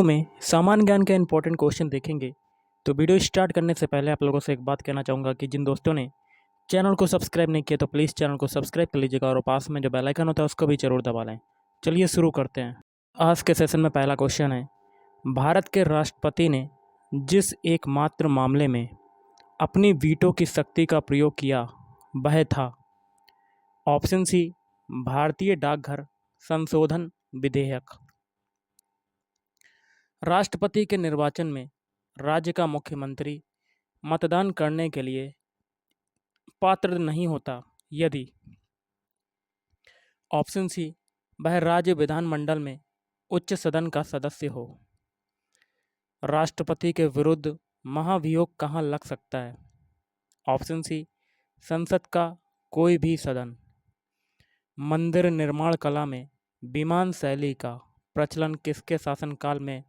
Video में सामान्य ज्ञान के इंपॉर्टेंट क्वेश्चन देखेंगे। तो वीडियो स्टार्ट करने से पहले आप लोगों से एक बात कहना चाहूँगा कि जिन दोस्तों ने चैनल को सब्सक्राइब नहीं किया तो प्लीज़ चैनल को सब्सक्राइब कर लीजिएगा और पास में जो बेल आइकन होता है उसको भी जरूर दबा लें। चलिए शुरू करते हैं। आज के सेशन में पहला क्वेश्चन है, भारत के राष्ट्रपति ने जिस एकमात्र मामले में अपनी वीटो की शक्ति का प्रयोग किया वह था। ऑप्शन सी, भारतीय डाकघर संशोधन विधेयक। राष्ट्रपति के निर्वाचन में राज्य का मुख्यमंत्री मतदान करने के लिए पात्र नहीं होता यदि ऑप्शन सी, वह राज्य विधानमंडल में उच्च सदन का सदस्य हो। राष्ट्रपति के विरुद्ध महाभियोग कहाँ लग सकता है। ऑप्शन सी, संसद का कोई भी सदन। मंदिर निर्माण कला में विमान शैली का प्रचलन किसके शासनकाल में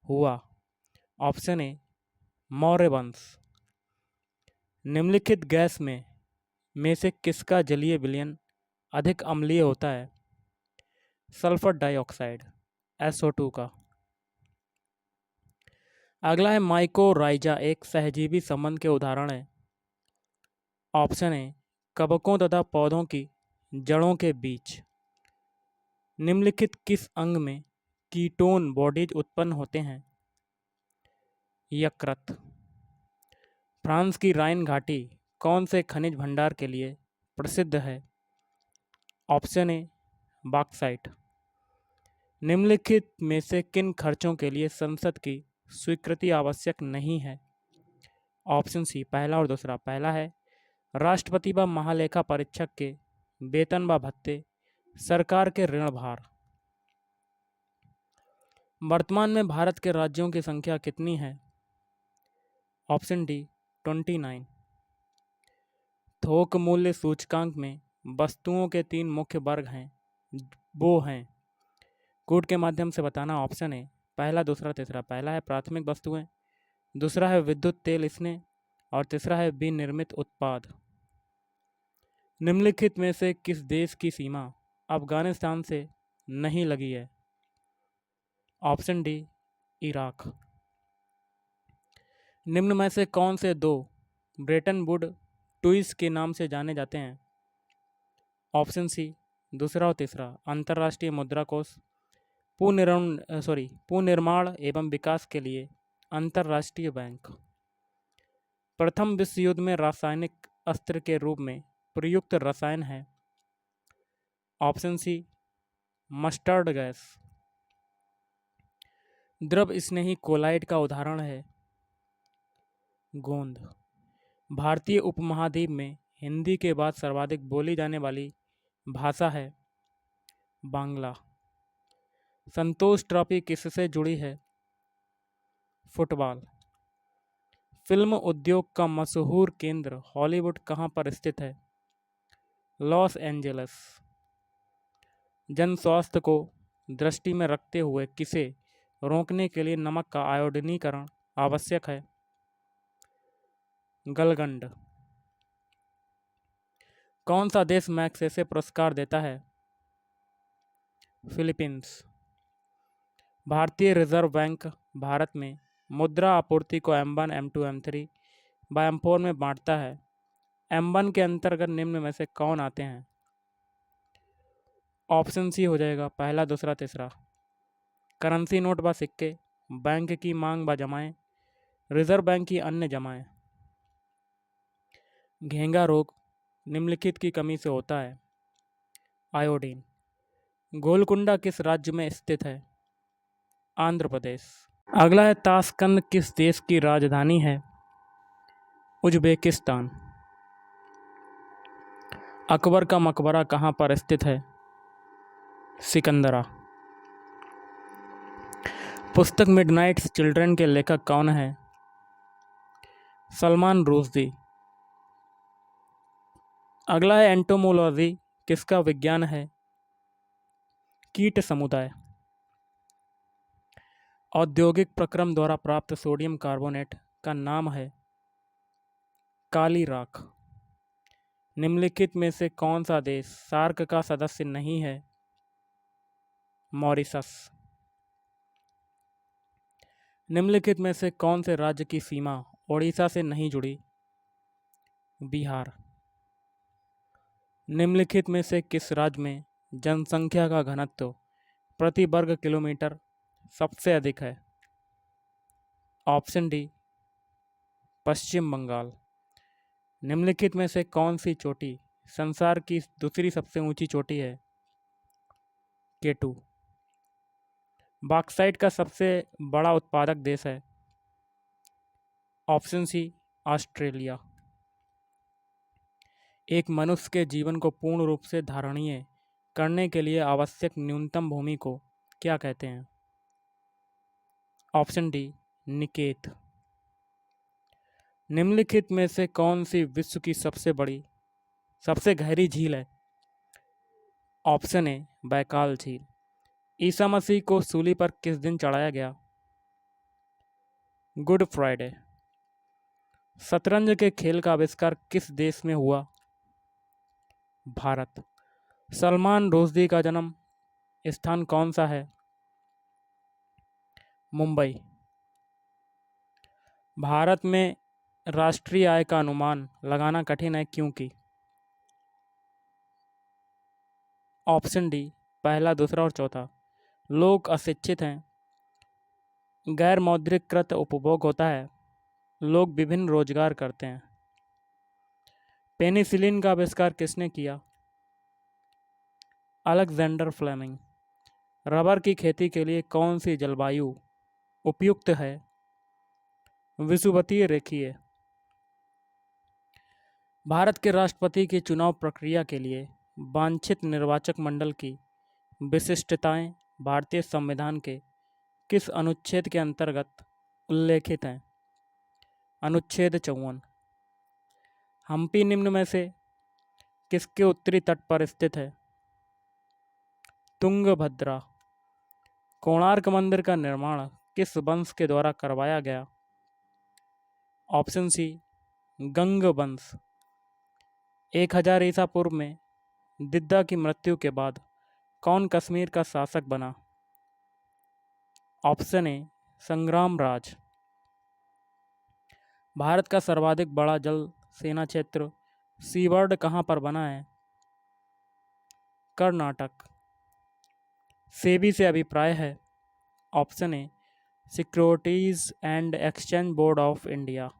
हुआ। ऑप्शन ए, मौर्य वंश। निम्नलिखित गैस में से किसका जलीय विलयन अधिक अम्लीय होता है। सल्फर डाइऑक्साइड SO2 का। अगला है, माइकोराइजा एक सहजीवी संबंध के उदाहरण है। ऑप्शन ए, कवकों तथा पौधों की जड़ों के बीच। निम्नलिखित किस अंग में कीटोन बॉडीज उत्पन्न होते हैं। यकृत। फ्रांस की राइन घाटी कौन से खनिज भंडार के लिए प्रसिद्ध है। ऑप्शन ए, बॉक्साइट। निम्नलिखित में से किन खर्चों के लिए संसद की स्वीकृति आवश्यक नहीं है। ऑप्शन सी, पहला और दूसरा। पहला है, राष्ट्रपति व महालेखा परीक्षक के वेतन व भत्ते, सरकार के ऋण भार। वर्तमान में भारत के राज्यों की संख्या कितनी है। Option D, 29। थोक मूल्य सूचकांक में वस्तुओं के 3 मुख्य वर्ग हैं, वो हैं। कोड के माध्यम से बताना। ऑप्शन ए, पहला दूसरा तीसरा। पहला है प्राथमिक वस्तुएं, दूसरा है विद्युत तेल स्नेह और तीसरा है विनिर्मित उत्पाद। निम्नलिखित में से किस देश की सीमा अफगानिस्तान से नहीं लगी है। Option D, Iraq. निम्न में से कौन से दो ब्रेटन वुड टूइस के नाम से जाने जाते हैं। ऑप्शन सी, दूसरा और तीसरा। अंतर्राष्ट्रीय मुद्रा कोष, पुनर्निर्माण एवं विकास के लिए अंतर्राष्ट्रीय बैंक। प्रथम विश्व युद्ध में रासायनिक अस्त्र के रूप में प्रयुक्त रसायन है। Option C, mustard gas. द्रव स्नेही कोलाइड का उदाहरण है गोंद। भारतीय उपमहाद्वीप में हिंदी के बाद सर्वाधिक बोली जाने वाली भाषा है बांग्ला। संतोष ट्रॉफी किससे जुड़ी है। फुटबॉल। फिल्म उद्योग का मशहूर केंद्र हॉलीवुड कहाँ पर स्थित है। Los Angeles. जन स्वास्थ्य को दृष्टि में रखते हुए किसे रोकने के लिए नमक का आयोडीनीकरण आवश्यक है। गलगंड। कौन सा देश मैग्सेसे पुरस्कार देता है। फिलीपींस। भारतीय रिजर्व बैंक भारत में मुद्रा आपूर्ति को M1, M2, M3 व M4 में बांटता है। M1 के अंतर्गत निम्न में से कौन आते हैं। ऑप्शन सी हो जाएगा, पहला दूसरा तीसरा। करेंसी नोट व सिक्के, बैंक की मांग व जमाएं, रिजर्व बैंक की अन्य जमाएं। घेंगा रोग निम्नलिखित की कमी से होता है। आयोडीन। गोलकुंडा किस राज्य में स्थित है। आंध्र प्रदेश। अगला है, ताशकंद किस देश की राजधानी है। उज्बेकिस्तान। अकबर का मकबरा कहाँ पर स्थित है। सिकंदरा। पुस्तक मिडनाइट चिल्ड्रन के लेखक कौन है। सलमान रुश्दी। अगला है, एंटोमोलॉजी किसका विज्ञान है। कीट समुदाय। औद्योगिक प्रक्रम द्वारा प्राप्त सोडियम कार्बोनेट का नाम है काली राख। निम्नलिखित में से कौन सा देश सार्क का सदस्य नहीं है। मॉरिशस। निम्नलिखित में से कौन से राज्य की सीमा ओडिशा से नहीं जुड़ी? बिहार। निम्नलिखित में से किस राज्य में जनसंख्या का घनत्व प्रति वर्ग किलोमीटर सबसे अधिक है? ऑप्शन डी, पश्चिम बंगाल। निम्नलिखित में से कौन सी चोटी संसार की दूसरी सबसे ऊंची चोटी है? केटू। बॉक्साइट का सबसे बड़ा उत्पादक देश है? Option C, Australia. एक मनुष्य के जीवन को पूर्ण रूप से धारणीय करने के लिए आवश्यक न्यूनतम भूमि को क्या कहते हैं? Option D, Niket. निम्नलिखित में से कौन सी विश्व की सबसे गहरी झील है? ऑप्शन ए, बैकाल झील। ईसा मसीह को सूली पर किस दिन चढ़ाया गया? Good Friday. शतरंज के खेल का आविष्कार किस देश में हुआ? भारत। सलमान रुश्दी का जन्म स्थान कौन सा है? मुंबई। भारत में राष्ट्रीय आय का अनुमान लगाना कठिन है क्योंकि? ऑप्शन डी, पहला, दूसरा और चौथा। लोग अशिक्षित हैं, गैर मौद्रिककृत उपभोग होता है, लोग विभिन्न रोजगार करते हैं। पेनिसिलिन का आविष्कार किसने किया? Alexander Fleming. रबर की खेती के लिए कौन सी जलवायु उपयुक्त है? विषुवतीय रेखीय। भारत के राष्ट्रपति की चुनाव प्रक्रिया के लिए वांछित निर्वाचक मंडल की विशिष्टताएं भारतीय संविधान के किस अनुच्छेद के अंतर्गत उल्लेखित हैं? अनुच्छेद 54। हम्पी निम्न में से किसके उत्तरी तट पर स्थित है? तुंगभद्रा। कोणार्क मंदिर का निर्माण किस वंश के द्वारा करवाया गया? ऑप्शन सी, गंग वंश। 1000 ईसा पूर्व में दिद्दा की मृत्यु के बाद कौन कश्मीर का शासक बना? Option A, संग्रामराज। भारत का सर्वाधिक बड़ा जल सेना क्षेत्र सीवर्ड कहाँ पर बना है? कर्नाटक। सेबी से अभिप्राय है? Option A, securities and exchange board of India.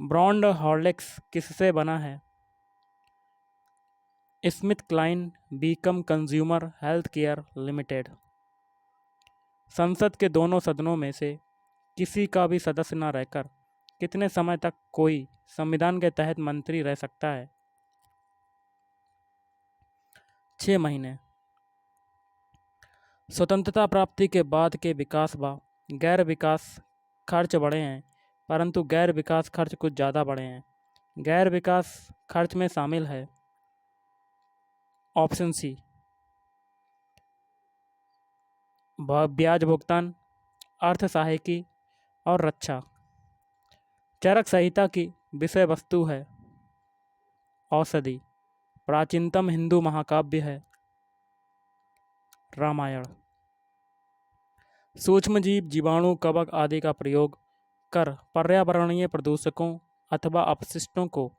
Brand Horlicks किससे बना है? Smith Kline Beecham consumer health care limited. संसद के दोनों सदनों में से किसी का भी सदस्य न रहकर कितने समय तक कोई संविधान के तहत मंत्री रह सकता है? 6 महीने। स्वतंत्रता प्राप्ति के बाद के विकास व गैर विकास खर्च बढ़े हैं, परंतु गैर विकास खर्च कुछ ज़्यादा बढ़े हैं। गैर विकास खर्च में शामिल है? ऑप्शन सी, ब्याज भुगतान, अर्थ सहायकी और रक्षा। चरक संहिता की विषय वस्तु है? औषधि। प्राचीनतम हिंदू महाकाव्य है? रामायण। सूक्ष्मजीव, जीवाणु, कवक आदि का प्रयोग कर पर्यावरणीय प्रदूषकों अथवा अपशिष्टों को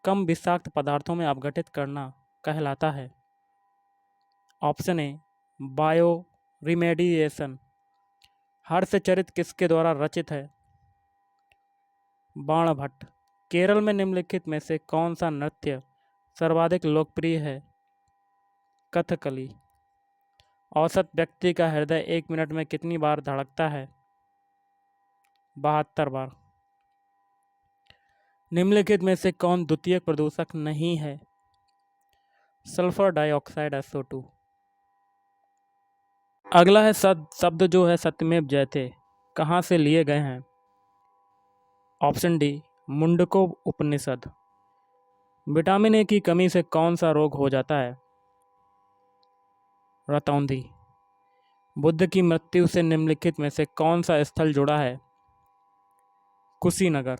कम विषाक्त पदार्थों में अपघटित करना कहलाता है? ऑप्शन ए, बायो रिमेडिएशन। हर्षचरित किसके द्वारा रचित है? बाणभट्ट। केरल में निम्नलिखित में से कौन सा नृत्य सर्वाधिक लोकप्रिय है? कथकली। औसत व्यक्ति का हृदय 1 मिनट में कितनी बार धड़कता है? 72 बार। निम्नलिखित में से कौन द्वितीयक प्रदूषक नहीं है? Sulphur dioxide SO2। अगला है शब्द जो है सत्यमेव जयते कहाँ से लिए गए हैं? Option D, Mundaka Upanishad. Vitamin A की कमी से कौन सा रोग हो जाता है? रतौंधी। बुद्ध की मृत्यु से निम्नलिखित में से कौन सा स्थल जुड़ा है? कुशीनगर।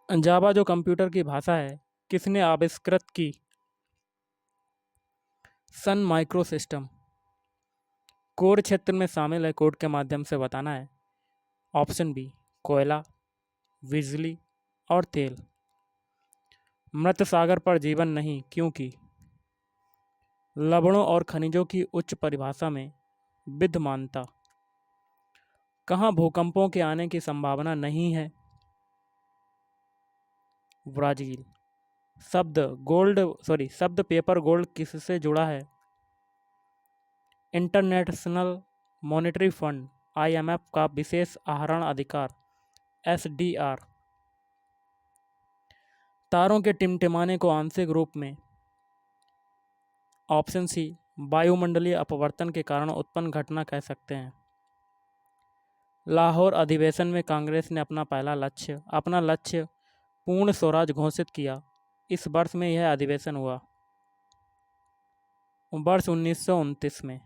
जावा जो कंप्यूटर की भाषा है किसने आविष्कृत की? Sun micro system. कोर क्षेत्र में शामिल है, कोड के माध्यम से बताना है। ऑप्शन बी कोयला, बिजली और तेल। मृत सागर पर जीवन नहीं, क्योंकि लवणों और खनिजों की उच्च परिभाषा में विद्यमानता। कहाँ भूकंपों के आने की संभावना नहीं है? ब्राजील। शब्द पेपर गोल्ड किससे जुड़ा है? इंटरनेशनल मॉनेटरी फंड IMF का विशेष आहरण अधिकार SDR। तारों के टिमटिमाने को आंशिक रूप में ऑप्शन सी वायुमंडलीय अपवर्तन के कारण उत्पन्न घटना कह सकते हैं। लाहौर अधिवेशन में कांग्रेस ने अपना लक्ष्य पूर्ण स्वराज घोषित किया। इस वर्ष में यह अधिवेशन हुआ वर्ष 1929 में।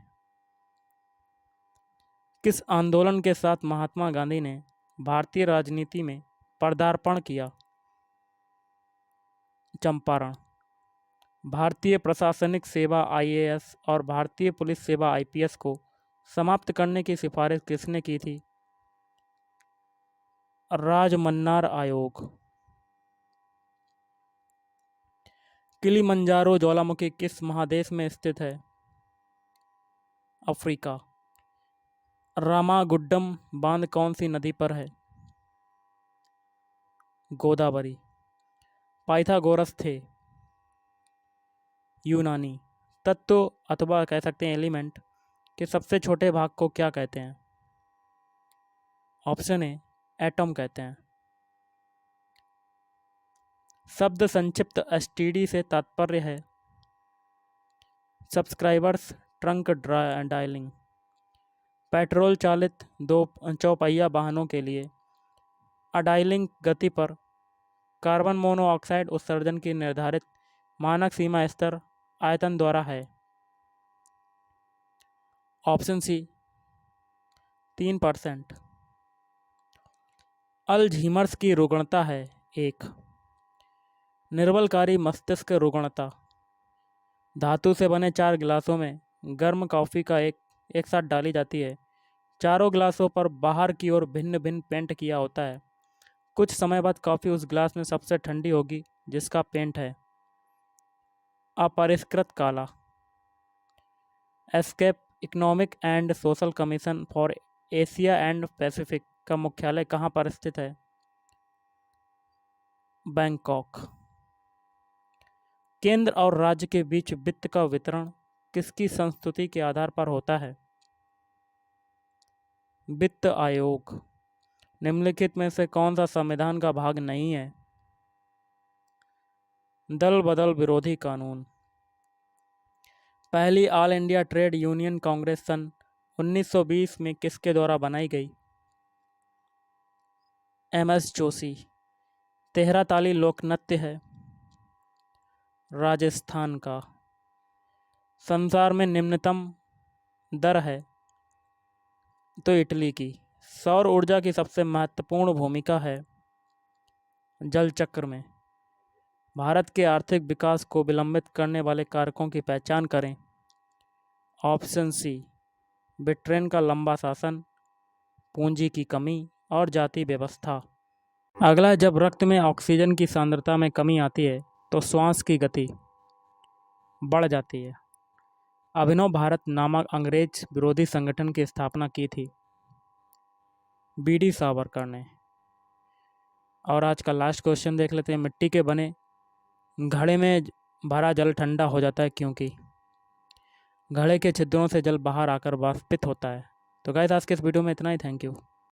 किस आंदोलन के साथ महात्मा गांधी ने भारतीय राजनीति में पदार्पण किया? चंपारण। भारतीय प्रशासनिक सेवा IAS और भारतीय पुलिस सेवा IPS को समाप्त करने की सिफारिश किसने की थी? राजमन्नार आयोग। किलिमंजारो ज्वालामुखी किस महादेश में स्थित है? अफ्रीका। रामागुड्डम बांध कौन सी नदी पर है? गोदावरी। पाइथागोरस थे यूनानी तत्व अथवा कह सकते हैं एलिमेंट के सबसे छोटे भाग को क्या कहते हैं? ऑप्शन ए एटम कहते हैं। शब्द संक्षिप्त STD से तात्पर्य है सब्सक्राइबर्स ट्रंक डायलिंग। पेट्रोल चालित दो चौपहिया वाहनों के लिए अडाइलिंग गति पर कार्बन मोनोऑक्साइड उत्सर्जन की निर्धारित मानक सीमा स्तर आयतन द्वारा है। ऑप्शन सी 3%। अल्झीमर्स की रुग्णता है 1। निर्बलकारी मस्तिष्क रुग्णता। धातु से बने 4 गिलासों में गर्म कॉफ़ी का एक साथ डाली जाती है। चारों गिलासों पर बाहर की ओर भिन्न भिन्न पेंट किया होता है। कुछ समय बाद कॉफ़ी उस गिलास में सबसे ठंडी होगी जिसका पेंट है अपरिष्कृत काला। Escape economic and social commission for Asia and Pacific का मुख्यालय कहाँ पर स्थित है? बैंकॉक। केंद्र और राज्य के बीच वित्त का वितरण किसकी संस्तुति के आधार पर होता है? वित्त आयोग। निम्नलिखित में से कौन सा संविधान का भाग नहीं है? दल बदल विरोधी कानून। पहली All India Trade Union Congress सन 1920 में किसके द्वारा बनाई गई? MS जोशी। तेहरा ताली लोक नृत्य है राजस्थान का। संसार में निम्नतम दर है तो इटली की। सौर ऊर्जा की सबसे महत्वपूर्ण भूमिका है जल चक्र में। भारत के आर्थिक विकास को विलंबित करने वाले कारकों की पहचान करें। ऑप्शन सी ब्रिटेन का लंबा शासन, पूंजी की कमी और जाति व्यवस्था। अगला है, जब रक्त में ऑक्सीजन की सांद्रता में कमी आती है तो श्वास की गति बढ़ जाती है। अभिनव भारत नामक अंग्रेज विरोधी संगठन की स्थापना की थी BD सावरकर ने। और आज का लास्ट क्वेश्चन देख लेते हैं। मिट्टी के बने घड़े में भरा जल ठंडा हो जाता है क्योंकि घड़े के छिद्रों से जल बाहर आकर वाष्पित होता है। तो गाइस आज के इस वीडियो में इतना ही। Thank you.